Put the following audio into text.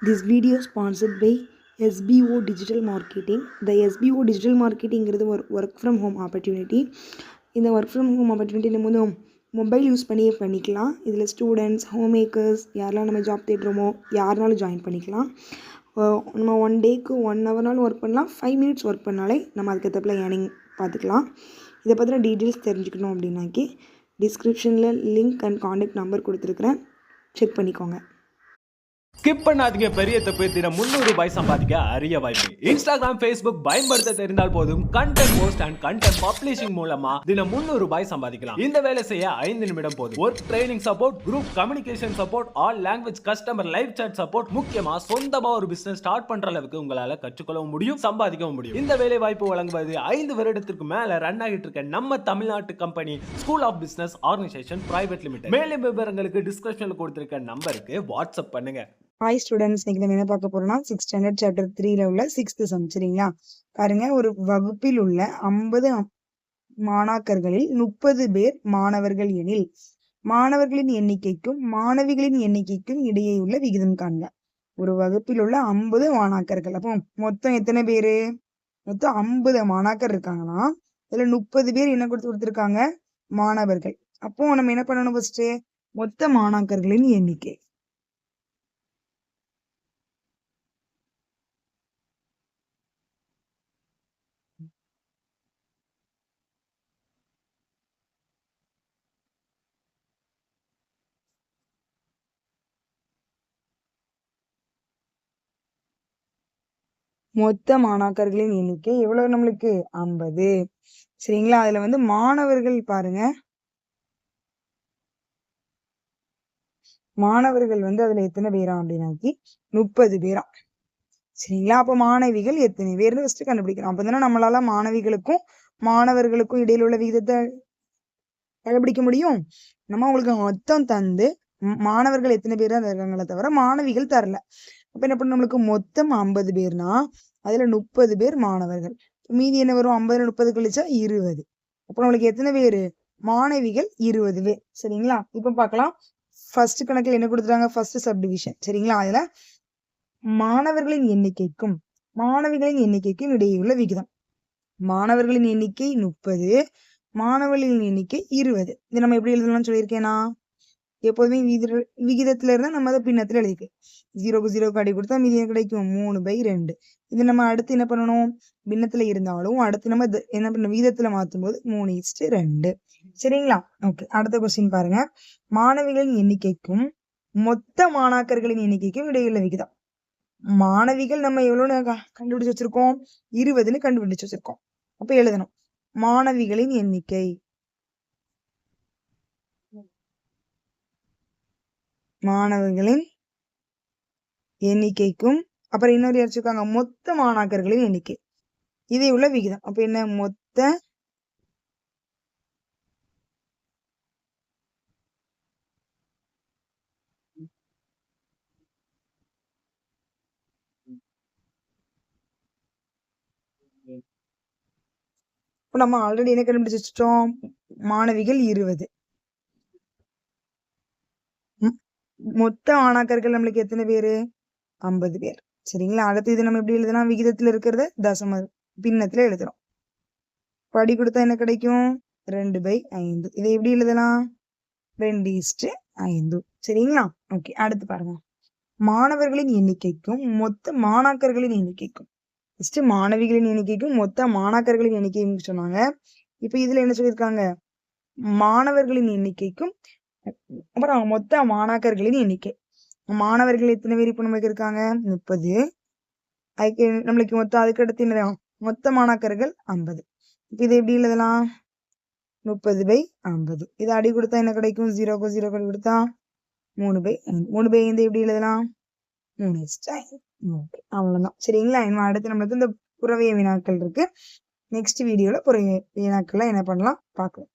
This video is sponsored by SBO Digital Marketing. The SBO Digital Marketing is a work from home opportunity. இந்த work from home opportunity நம்ம வந்து mobile use பண்ணிக்கலாம். இதில் students, home makers யாரெல்லாம் நம்ம job தேடுறோமோ யாருனாலும் join பண்ணிக்கலாம். நம்ம 1 டேக்கு 1 ஹவர்னாலும் ஒர்க் பண்ணலாம். 5 மினிட்ஸ் ஒர்க் பண்ணாலே நம்ம அதுக்கேற்றப்பல ஏர்னிங் பார்த்துக்கலாம். இதை பற்றின டீட்டெயில்ஸ் தெரிஞ்சுக்கணும் அப்படின்னாக்கி டிஸ்கிரிப்ஷனில் லிங்க் அண்ட் காண்டாக்ட் நம்பர் கொடுத்துருக்குறேன், செக் பண்ணிக்கோங்க. ஸ்கிப் பண்ணாதீங்க, பெரிய தப்பு. தினம் 300 ரூபாய் சம்பாதிக்க அரிய வாய்ப்பு. இன்ஸ்டாகிராம், ஃபேஸ்புக் பயன்படுத்த தெரிந்தால் போதும் content post and content publishing மூலமா தினம் 300 ரூபாய் சம்பாதிக்கலாம். இந்த வேலை செய்ய 5 நிமிடம் போதும். Work training support, group communication support, all language customer live chat support, முக்கியமா சொந்தமா ஒரு பிசினஸ் ஸ்டார்ட் பண்ற அளவுக்கு உங்களால கற்றுக்கொள்ளவும் முடியும், சம்பாதிக்கவும் முடியும். இந்த வேலை வாய்ப்பு வழங்குவது 5 வருடத்திற்கு மேல ரன் ஆகிட்டு இருக்க நம்ம தமிழ்நாட்டு company school of business organisation private limited. மேலும் விவரங்களுக்கு டிஸ்கிரிப்ஷன்ல கொடுத்திருக்க நம்பருக்கு வாட்ஸ்அப் பண்ணுங்க. ஹாய் ஸ்டூடெண்ட்ஸ், இன்னைக்கு நம்ம என்ன பார்க்க போறோம்னா 6th ஸ்டாண்டர்ட் சாப்டர் 3ல உள்ள 6th சம். சரிங்களா? பாருங்க, ஒரு வகுப்பில் உள்ள 50 மாணாக்கர்களில் 30 பேர் மாணவர்கள் எனில் மாணவர்களின் எண்ணிக்கைக்கும் மாணவிகளின் எண்ணிக்கைக்கும் இடையே உள்ள விகிதம் காண்க. ஒரு வகுப்பில் உள்ள 50 மாணாக்கர்கள், அப்போ மொத்தம் எத்தனை பேரு? மொத்தம் 50 மாணாக்கர் இருக்காங்கன்னா இதுல 30 பேர் என்ன கொடுத்துருக்காங்க? மாணவர்கள். அப்போ நம்ம என்ன பண்ணணும்? ஃபர்ஸ்ட் மொத்த மாணாக்கர்களின் எண்ணிக்கை. மொத்த மாணாக்கர்களின் எண்ணிக்கை எவ்வளவு? நம்மளுக்கு 50. சரிங்களா? அதுல வந்து மாணவர்கள் பாருங்க, மாணவர்கள் வந்து அதுல எத்தனை பேரா அப்படின்னாக்கி 30 பேரா. சரிங்களா? அப்ப மாணவிகள் எத்தனை பேர்னு ஃபர்ஸ்ட் கண்டுபிடிக்கணும். அப்பதானே நம்மளால மாணவிகளுக்கும் மாணவர்களுக்கும் இடையில உள்ள விகிதத்தை கண்டுபிடிக்க முடியும். நம்ம உங்களுக்கு மொத்தம் தந்து மாணவர்கள் எத்தனை பேர் தான் இருக்காங்களே தவிர மாணவிகள் தரல. அப்ப என்ன பண்ண, நம்மளுக்கு மொத்தம் 50 பேர்னா அதுல 30 பேர் மாணவர்கள். மீதி என்ன வரும்? 50 30 கழிச்சா 20. அப்ப நம்மளுக்கு எத்தனை பேரு? மாணவிகள் 20 பேர். சரிங்களா? இப்ப பார்க்கலாம். ஃபர்ஸ்ட் கணக்குல என்ன கொடுத்துட்டாங்க? First subdivision. சரிங்களா? அதுல மாணவர்களின் எண்ணிக்கைக்கும் மாணவிகளின் எண்ணிக்கைக்கும் இடையே உள்ள விகிதம். மாணவர்களின் எண்ணிக்கை 30, மாணவர்களின் எண்ணிக்கை 20. இது நம்ம எப்படி எழுதலாம்னு சொல்லியிருக்கேனா? எப்போதுமே விகிதத்துல இருந்தா நம்ம அதை பின்னத்துல எழுதிக்கலாம். 0க்கு 0 அடி கொடுத்தா மீதி கிடைக்கும் 3/2. இது நம்ம அடுத்து என்ன பண்ணணும்? பின்னத்துல இருந்தாலும் அடுத்து நம்ம என்ன பண்ணணும்? விகிதத்துல மாற்றும் போது 3:2. சரிங்களா? ஓகே, அடுத்த கொஸ்டின் பாருங்க. மாணவிகளின் எண்ணிக்கைக்கும் மொத்த மாணாக்கர்களின் எண்ணிக்கைக்கும் இடையுள்ள விகிதம். மாணவிகள் நம்ம எவ்வளவுன்னு கண்டுபிடிச்சு வச்சிருக்கோம்? 20ன்னு கண்டுபிடிச்சு வச்சிருக்கோம். அப்ப எழுதணும் மாணவிகளின் எண்ணிக்கை மாணவர்களின் எண்ணிக்கைக்கும் அப்புறம் இன்னொரு யாரிச்சிருக்காங்க மொத்த மாணாக்கர்களின் எண்ணிக்கை இதை உள்ள விகிதம். அப்ப என்ன? மொத்த நம்ம ஆல்ரெடி என்ன கண்டுபிடிச்சு வச்சிட்டோம்? மாணவிகள் 20. மொத்த மாணாக்கர்கள் நம்மளுக்கு எத்தனை பேரு? 50 பேர். சரிங்களா? அடுத்து இது நம்ம எப்படி எழுதலாம்? விகிதத்துல இருக்கிறத தசம பின்னத்துல எழுதுறோம். படி கொடுத்தா என்ன கிடைக்கும்? 2/5. இதை எப்படி எழுதலாம்? 2:5. சரிங்களா? ஓகே, அடுத்து பாருங்க. மாணவர்களின் எண்ணிக்கைக்கும் மொத்த மாணாக்கர்களின் எண்ணிக்கைக்கும். ஃபர்ஸ்ட் மாணவிகளின் எண்ணிக்கைக்கும் மொத்த மாணாக்கர்களின் எண்ணிக்கையும் சொன்னாங்க. இப்ப இதுல என்ன சொல்லியிருக்காங்க? மாணவர்களின் எண்ணிக்கைக்கும் அப்புறம் மொத்த மாணாக்கர்களின் எண்ணிக்கை. மாணவர்கள் எத்தனை பேர் இப்ப நமக்கு இருக்காங்க? 30. அதுக்கு நம்மளுக்கு மொத்தம் அதுக்கு அடுத்து என்ன? மொத்த மாணாக்கர்கள் 50. இப்ப இதை எப்படி எழுதலாம்? 30/50. இதை அடி கொடுத்தா என்ன கிடைக்கும்? 0க்கு 0 அடி கொடுத்தா 3/5. 3/5 எப்படி எழுதலாம்? 3:5. ஓகே, அவ்வளவுதான். சரிங்களா? இன்னும் அடுத்து நம்மளுக்கு இந்த புறவிய வினாக்கள் இருக்கு. நெக்ஸ்ட் வீடியோல புறவிய வினாக்கள்லாம் என்ன பண்ணலாம் பார்க்கலாம்.